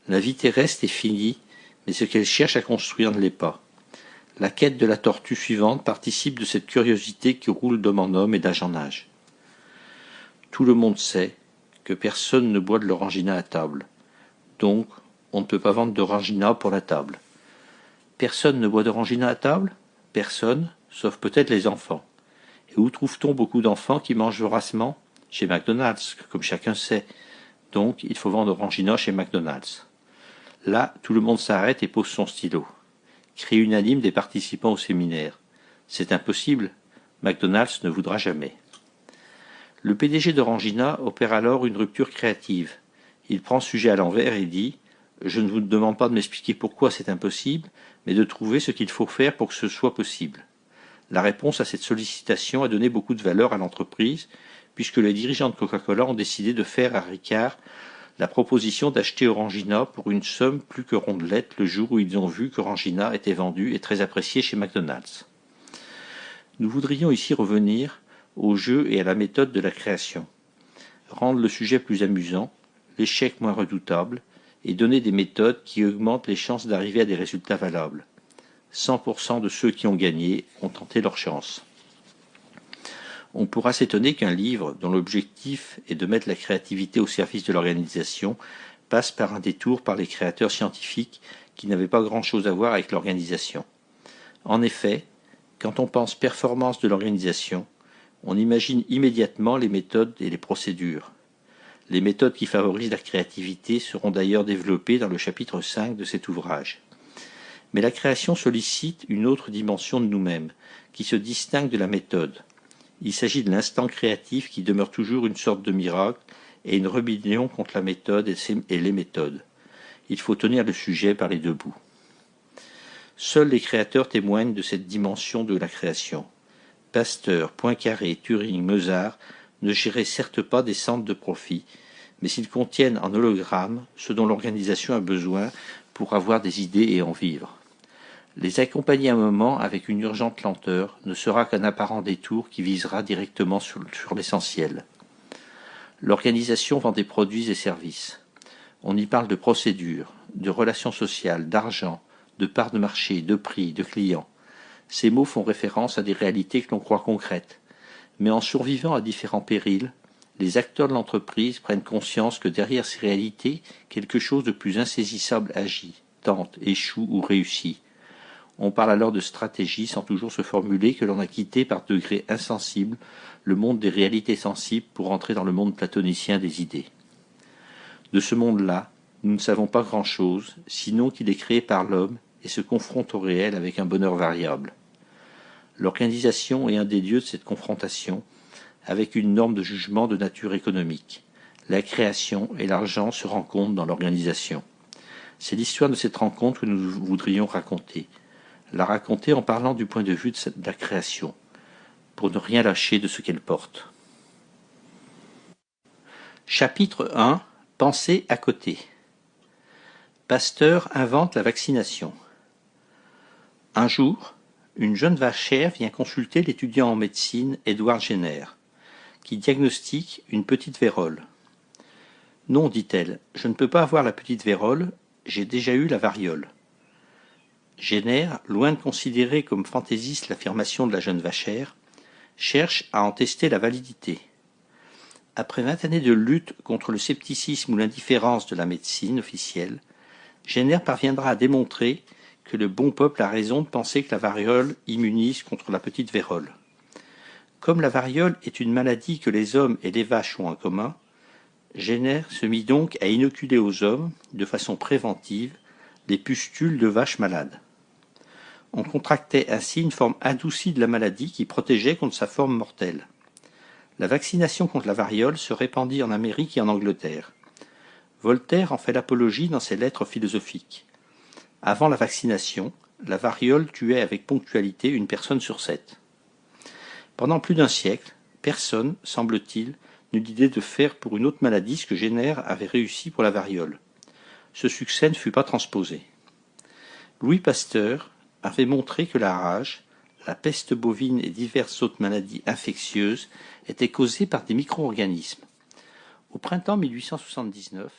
La vie terrestre est finie, mais ce qu'elle cherche à construire ne l'est pas. La quête de la tortue suivante participe de cette curiosité qui roule d'homme en homme et d'âge en âge. Tout le monde sait que personne ne boit de l'orangina à table. Donc, on ne peut pas vendre d'orangina pour la table. Personne ne boit d'orangina à table? Personne, sauf peut-être les enfants. Et où trouve-t-on beaucoup d'enfants qui mangent voracement? Chez McDonald's, comme chacun sait. Donc, il faut vendre orangina chez McDonald's. Là, tout le monde s'arrête et pose son stylo. Cri unanime des participants au séminaire. C'est impossible. McDonald's ne voudra jamais. Le PDG d'Orangina opère alors une rupture créative. Il prend le sujet à l'envers et dit « Je ne vous demande pas de m'expliquer pourquoi c'est impossible, mais de trouver ce qu'il faut faire pour que ce soit possible. » La réponse à cette sollicitation a donné beaucoup de valeur à l'entreprise, puisque les dirigeants de Coca-Cola ont décidé de faire à Ricard la proposition d'acheter Orangina pour une somme plus que rondelette le jour où ils ont vu qu'Orangina était vendu et très apprécié chez McDonald's. Nous voudrions ici revenir au jeu et à la méthode de la création, rendre le sujet plus amusant, l'échec moins redoutable, et donner des méthodes qui augmentent les chances d'arriver à des résultats valables. 100% de ceux qui ont gagné ont tenté leur chance. On pourra s'étonner qu'un livre, dont l'objectif est de mettre la créativité au service de l'organisation, passe par un détour par les créateurs scientifiques qui n'avaient pas grand-chose à voir avec l'organisation. En effet, quand on pense performance de l'organisation, on imagine immédiatement les méthodes et les procédures. Les méthodes qui favorisent la créativité seront d'ailleurs développées dans le chapitre 5 de cet ouvrage. Mais la création sollicite une autre dimension de nous-mêmes, qui se distingue de la méthode. Il s'agit de l'instant créatif qui demeure toujours une sorte de miracle et une rébellion contre la méthode et les méthodes. Il faut tenir le sujet par les deux bouts. Seuls les créateurs témoignent de cette dimension de la création. Pasteur, Poincaré, Turing, Mozart ne géraient certes pas des centres de profit, mais ils contiennent en hologramme ce dont l'organisation a besoin pour avoir des idées et en vivre. Les accompagner un moment avec une urgente lenteur ne sera qu'un apparent détour qui visera directement sur l'essentiel. L'organisation vend des produits et services. On y parle de procédures, de relations sociales, d'argent, de parts de marché, de prix, de clients. Ces mots font référence à des réalités que l'on croit concrètes. Mais en survivant à différents périls, les acteurs de l'entreprise prennent conscience que derrière ces réalités, quelque chose de plus insaisissable agit, tente, échoue ou réussit. On parle alors de stratégie sans toujours se formuler que l'on a quitté par degrés insensibles le monde des réalités sensibles pour entrer dans le monde platonicien des idées. De ce monde-là, nous ne savons pas grand-chose, sinon qu'il est créé par l'homme et se confronte au réel avec un bonheur variable. L'organisation est un des lieux de cette confrontation, avec une norme de jugement de nature économique. La création et l'argent se rencontrent dans l'organisation. C'est l'histoire de cette rencontre que nous voudrions raconter. La raconter en parlant du point de vue de la création, pour ne rien lâcher de ce qu'elle porte. Chapitre 1. Pensée à côté. Pasteur invente la vaccination. Un jour, une jeune vachère vient consulter l'étudiant en médecine Édouard Jenner, qui diagnostique une petite vérole. « Non, dit-elle, je ne peux pas avoir la petite vérole, j'ai déjà eu la variole. » Jenner, loin de considérer comme fantaisiste l'affirmation de la jeune vachère, cherche à en tester la validité. Après 20 années de lutte contre le scepticisme ou l'indifférence de la médecine officielle, Jenner parviendra à démontrer que le bon peuple a raison de penser que la variole immunise contre la petite vérole. Comme la variole est une maladie que les hommes et les vaches ont en commun, Jenner se mit donc à inoculer aux hommes, de façon préventive, des pustules de vaches malades. On contractait ainsi une forme adoucie de la maladie qui protégeait contre sa forme mortelle. La vaccination contre la variole se répandit en Amérique et en Angleterre. Voltaire en fait l'apologie dans ses lettres philosophiques. Avant la vaccination, la variole tuait avec ponctualité une personne sur 7. Pendant plus d'un siècle, personne, semble-t-il, n'eut l'idée de faire pour une autre maladie ce que Jenner avait réussi pour la variole. Ce succès ne fut pas transposé. Louis Pasteur avait montré que la rage, la peste bovine et diverses autres maladies infectieuses étaient causées par des micro-organismes. Au printemps 1879,